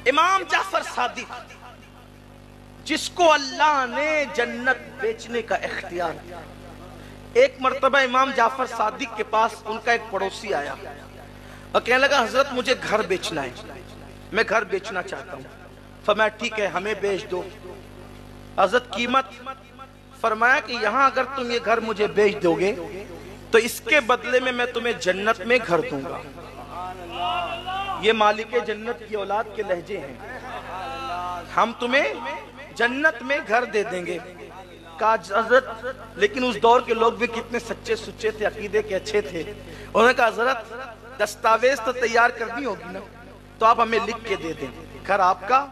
امام جعفر صادق جس کو اللہ نے جنت بیچنے کا اختیار دیا، ایک مرتبہ امام جعفر صادق کے پاس ان کا ایک پڑوسی آیا اور کہنے لگا حضرت مجھے گھر بیچنا ہے، میں گھر بیچنا چاہتا ہوں۔ فرمایا ٹھیک ہے ہمیں بیچ دو۔ حضرت قیمت فرمایا کہ یہاں اگر تم یہ گھر مجھے بیچ دو گے تو اس کے بدلے میں تمہیں جنت میں گھر دوں گا۔ یہ مالک جنت کی اولاد کے لہجے ہیں، ہم تمہیں جنت میں گھر دے دیں گے۔ کہا حضرت لیکن اس دور کے لوگ بھی کتنے سچے سچے تھے، عقیدے کے اچھے تھے، انہوں نے کہا حضرت دستاویز تو تیار کرنی ہوگی نا، تو آپ ہمیں لکھ کے دے دیں، گھر آپ کا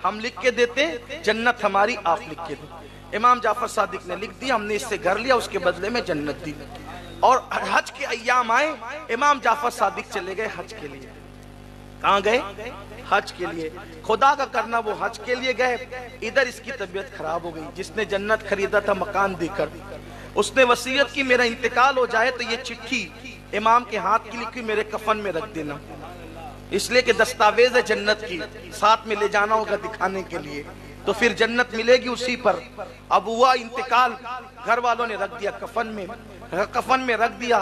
ہم لکھ کے دیتے، جنت ہماری آپ لکھ کے دیں۔ امام جعفر صادق نے لکھ دیا، ہم نے اس سے گھر لیا، اس کے بدلے میں جنت دی۔ اور حج کے ایام آئے، امام جعفر صادق چلے گئے حج کے لیے۔ کہاں گئے؟ حج کے لیے۔ خدا کا کرنا وہ حج کے لیے گئے، ادھر اس کی طبیعت خراب ہو گئی۔ جس نے جنت خریدا تھا مکان دے کر، اس نے وصیت کی میرا انتقال ہو جائے تو یہ چٹھی امام کے ہاتھ کی لکھی میرے کفن میں رکھ دینا، اس لیے کہ دستاویز ہے جنت کی، ساتھ میں لے جانا ہوگا دکھانے کے لیے، تو پھر جنت ملے گی اسی پر۔ اب ہوا انتقال، گھر والوں نے رکھ دیا کفن میں رکھ دیا۔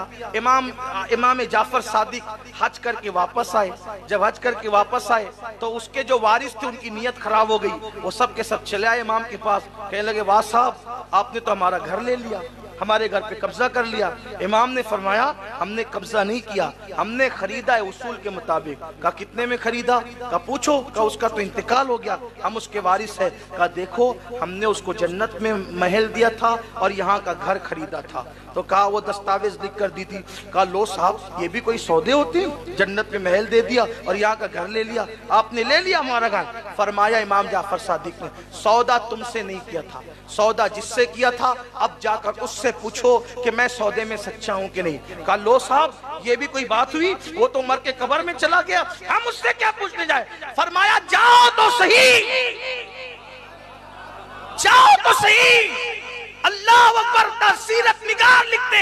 امام جعفر صادق حج کر کے واپس آئے۔ جب حج کر کے واپس آئے تو اس کے جو وارث تھے ان کی نیت خراب ہو گئی، وہ سب کے سب چلے آئے امام کے پاس، کہنے لگے واہ صاحب آپ نے تو ہمارا گھر لے لیا، ہمارے گھر پہ قبضہ کر لیا۔ امام نے فرمایا ہم نے قبضہ نہیں کیا، ہم نے خریدا ہے اصول کے مطابق۔ کہا کتنے میں خریدا؟ کہا پوچھو۔ کہا اس کا تو انتقال ہو گیا، ہم اس کے وارث ہیں۔ کہا دیکھو ہم نے اس کو جنت میں محل دیا تھا اور یہاں کا گھر خریدا تھا۔ تو کہا وہ دستاویز لکھ کر دی تھی۔ کہا لو صاحب یہ بھی کوئی سودے ہوتے ہیں، جنت میں محل دے دیا اور یہاں کا گھر لے لیا، آپ نے لے لیا ہمارا گھر۔ فرمایا امام جعفر صادق نے سودا تم سے نہیں کیا تھا، سودا جس سے کیا تھا اب جا کر اس سے پوچھو کہ میں سودے میں سچا ہوں کہ نہیں۔ کہا لو صاحب یہ بھی کوئی بات ہوئی، وہ تو مر کے قبر میں چلا گیا، ہم اس سے کیا پوچھنے جائے۔ فرمایا جاؤ تو صحیح، جاؤ تو صحیح۔ اللہ اکبر، سیرت نگار لکھتے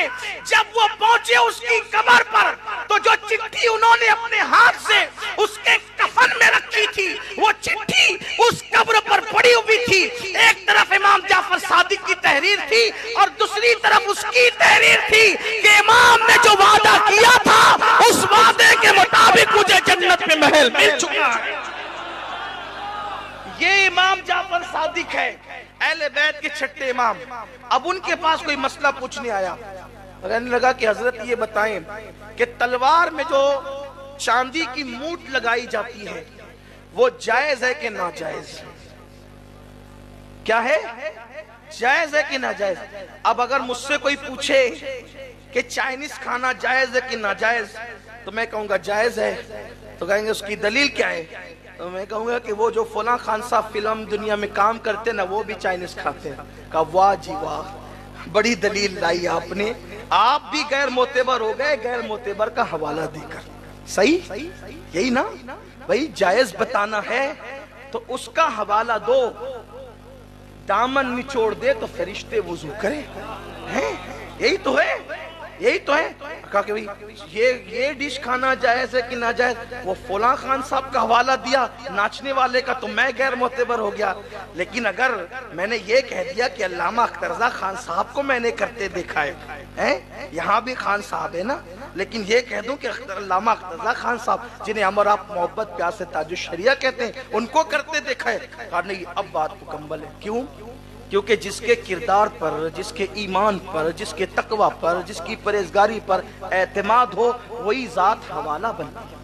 جب وہ پہنچے اس کی قبر پر تو جو چٹھی انہوں نے اپنے ہاتھ سے اس کے کفن میں رکھی تھی وہ چٹھی اس قبر پر پڑی ہوئی تھی۔ ایک طرف امام جعفر صادق کی تحریر تھی اور دوسری طرف اس کی تحریر تھی کہ امام نے جو وعدہ کیا تھا اس وعدے کے مطابق مجھے جنت میں محل مل چکا ہے۔ یہ امام جعفر صادق ہے، اہل بیت کے چھٹے امام۔ اب ان کے پاس کوئی مسئلہ پوچھنے آیا، کہنے لگا کہ حضرت یہ بتائیں کہ تلوار میں جو چاندی کی موٹ لگائی جاتی ہے وہ جائز ہے کہ ناجائز؟ کیا ہے؟ جائز ہے کہ ناجائز؟ اب اگر مجھ سے کوئی پوچھے کہ چائنیز کھانا جائز ہے کہ ناجائز تو میں کہوں گا جائز ہے، تو کہیں گے اس کی دلیل کیا ہے؟ تو میں کہوں گا کہ وہ جو فلاں خان صاحب فلم دنیا میں کام کرتے نا وہ بھی چائنیز کھاتے ہیں۔ کہا واہ جی واہ، بڑی دلیل لائی آپ نے، آپ بھی غیر معتبر ہو گئے غیر معتبر کا حوالہ دے کر۔ صحیح یہی نا بھائی، جائز بتانا ہے تو اس کا حوالہ دو، دامن نچوڑ دے تو فرشتے وضو کریں، یہی تو ہے، یہی تو ہے۔ کہا کہ یہ ڈش کھانا جائز ہے کہ ناجائز؟ وہ فلاں خان صاحب کا حوالہ دیا ناچنے والے کا تو میں غیر معتبر ہو گیا، لیکن اگر میں نے یہ کہہ دیا کہ علامہ اختر رضا خان صاحب کو میں نے کرتے دیکھا ہے، یہاں بھی خان صاحب ہے نا، لیکن یہ کہہ دوں کہ علامہ اختر رضا خان صاحب جنہیں ہم اور آپ محبت پیار سے تاج الشریعہ کہتے ہیں ان کو کرتے دیکھا ہے، کہا نہیں اب بات مکمل ہے۔ کیوں؟ کیونکہ جس کے کردار پر، جس کے ایمان پر، جس کے تقوی پر، جس کی پرہیزگاری پر اعتماد ہو وہی ذات حوالہ بنتی ہے،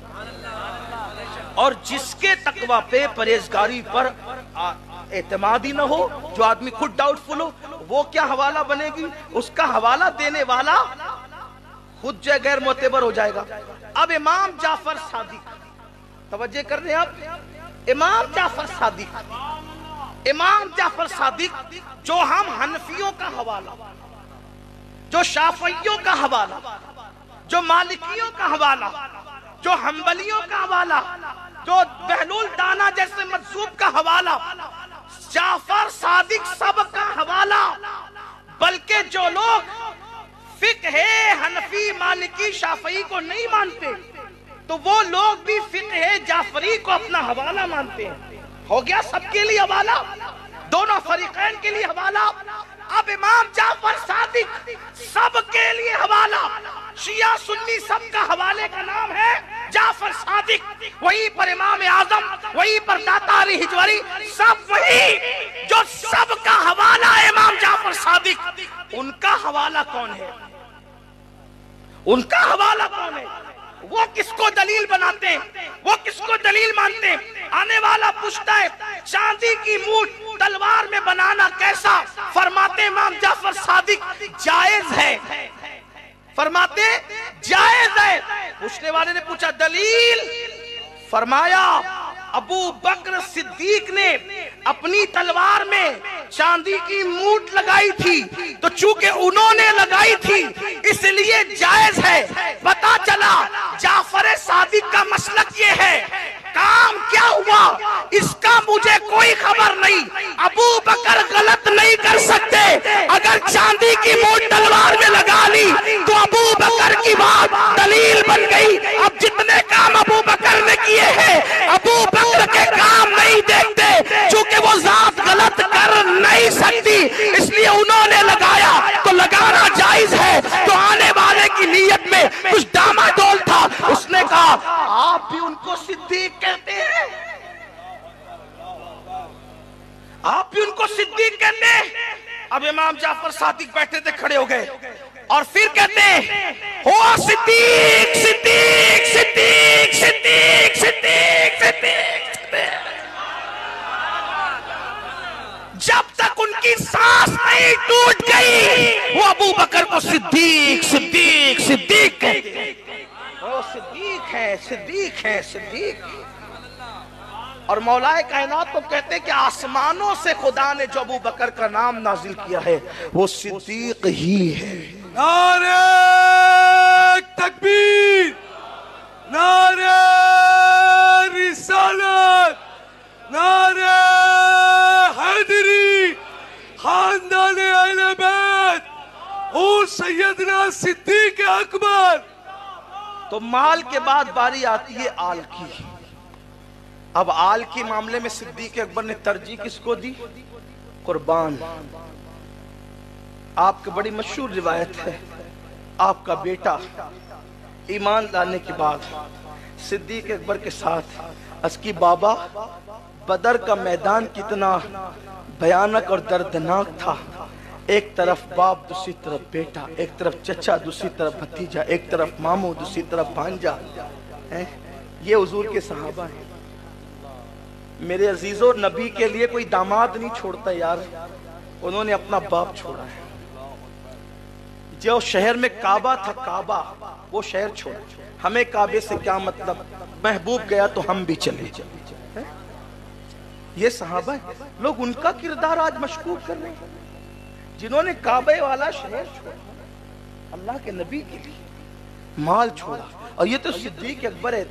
اور جس کے تقوی پہ پرہیزگاری پر اعتماد ہی نہ ہو، جو آدمی خود ڈاؤٹ فل ہو، وہ کیا حوالہ بنے گی؟ اس کا حوالہ دینے والا خود جو غیر معتبر ہو جائے گا۔ اب امام جعفر صادق، توجہ کر رہے ہیں آپ، امام جعفر صادق، امام جعفر صادق جو ہم حنفیوں کا حوالہ، جو شافعیوں کا حوالہ، جو مالکیوں کا حوالہ، جو حنبلیوں کا حوالہ، جو بہلول دانا جیسے مذہب کا حوالہ، جعفر صادق سب کا حوالہ، بلکہ جو لوگ فقہ حنفی مالکی شافعی کو نہیں مانتے تو وہ لوگ بھی فقہ جعفری کو اپنا حوالہ مانتے ہیں. ہو گیا سب کے لیے حوالہ، دونوں فریقین کے لیے حوالہ. اب امام جعفر صادق سب کے لیے حوالہ. شیعہ سنی سب کا حوالے کا نام ہے جعفر صادق. وہی پر امام اعظم، وہی پر داتا علی حجوری، سب وہی جو سب کا حوالہ ہے امام جعفر صادق. ان کا حوالہ کون ہے؟ ان کا حوالہ کون ہے؟ وہ کس کو دلیل بناتے ہیں؟ وہ کس کو دلیل مانتے ہیں؟ آنے والا پوچھتا ہے چاندی کی مونٹ تلوار میں بنانا کیسا؟ فرماتے امام جعفر صادق جائز ہے. فرماتے جائز ہے. پوچھنے والے نے پوچھا دلیل؟ فرمایا ابو بکر صدیق نے اپنی تلوار میں چاندی کی مونٹ لگائی تھی، تو چونکہ انہوں نے لگائی تھی اس لیے جائز ہے. پتا چلا جعفر صادق کا مسلک یہ ہے. کام کیا ہوا اس کا مجھے کوئی خبر نہیں. ابو بکر غلط نہیں کر سکتے. اگر چاندی کی مونٹ تلوار میں لگا لی تو ابو بکر کی بات دلیل بن گئی. اب جتنے کام ابو بکر نے کیے ہیں ابو بکر کے کام نہیں دیکھتے، چونکہ وہ ذات غلط کر نہیں سکتی اس لیے انہوں نے لگایا تو لگانا جائز ہے. تو آنے والے کی نیت میں کچھ ڈاما ڈول تھا. اس نے کہا آپ بھی ان کو صدیق کہتے ہیں؟ آپ بھی ان کو صدیق کہتے ہیں؟ اب امام جعفر صادق بیٹھے تھے، کھڑے ہو گئے اور پھر کہتے ہیں ہوا صدیق صدیق صدیق صدیق صدیق صدیق. جب تک ان کی سانس نہیں ٹوٹ گئی وہ ابو بکر کو صدیق صدیق صدیق کہتے ہیں. وہ صدیق ہے، صدیق ہے، صدیق. اور مولا کائنات تو کہتے ہیں کہ آسمانوں سے خدا نے جو ابو بکر کا نام نازل کیا ہے وہ صدیق ہی ہے. نعرہ تکبیر، نعرہ رسالت، نعرہ حیدری، خاندان اہل بیت اور سیدنا صدیق اکبر. تو مال کے بعد باری آتی ہے آل کی. اب آل کے معاملے میں صدیق اکبر نے ترجیح کس کو دی؟ قربان. آپ کی بڑی مشہور روایت ہے، آپ کا بیٹا ایمان لانے کے بعد صدیق اکبر کے ساتھ اس کی بابا بدر کا میدان کتنا بھیانک اور دردناک تھا. ایک طرف باپ، دوسری طرف بیٹا، ایک طرف چچا، دوسری طرف بھتیجا، ایک طرف ماموں، دوسری طرف بھانجا. یہ حضور کے صحابہ ہیں. میرے عزیزو، نبی کے لیے کوئی داماد نہیں چھوڑتا یار، انہوں نے اپنا باپ چھوڑا ہے. جو شہر میں کعبہ تھا، کعبہ، وہ شہر چھوڑا. ہمیں کعبے سے کیا مطلب، محبوب گیا تو ہم بھی چلے جائیں. یہ صحابہ ہیں. لوگ ان کا کردار آج مشکوک کر رہے ہیں جنہوں نے کعبہ والا شہر چھوڑا، اللہ کے نبی کے لیے مال چھوڑا. اور یہ تو صدیق اکبر ہے.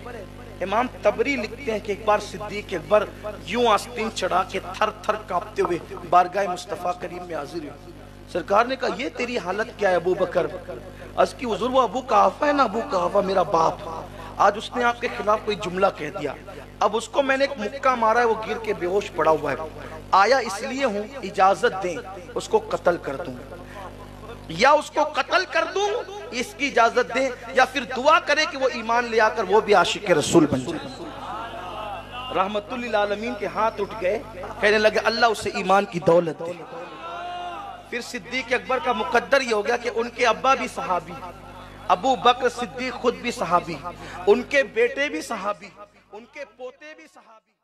امام طبری لکھتے ہیں کہ ایک بار صدیق اکبر یوں آستین چڑھا کے تھر تھر کانپتے ہوئے بارگاہ مصطفیٰ کریم میں حاضر ہوئے. سرکار نے کہا یہ تیری حالت کیا ہے ابو بکر؟ عرض کی حضور وہ ابو قحافہ ہے نا، ابو قحافہ میرا باپ، آج اس نے آپ کے خلاف کوئی جملہ کہہ دیا. اب اس کو میں نے ایک مکہ مارا ہے، وہ گر کے بے ہوش پڑا ہوا ہے. آیا اس لیے ہوں اجازت دیں اس کو قتل کر دوں، یا اس کو قتل کر دوں اس کی اجازت دیں، یا پھر دعا کرے کہ وہ ایمان لے آ کر وہ بھی عاشق رسول بن جائے. رحمت للعالمین کے ہاتھ اٹھ گئے، کہنے لگے اللہ اسے ایمان کی دولت دے. پھر صدیق اکبر کا مقدر یہ ہو گیا کہ ان کے ابا بھی صحابی، ابو بکر صدیق خود بھی صحابی، ان کے بیٹے بھی صحابی، ان کے پوتے بھی صحابی.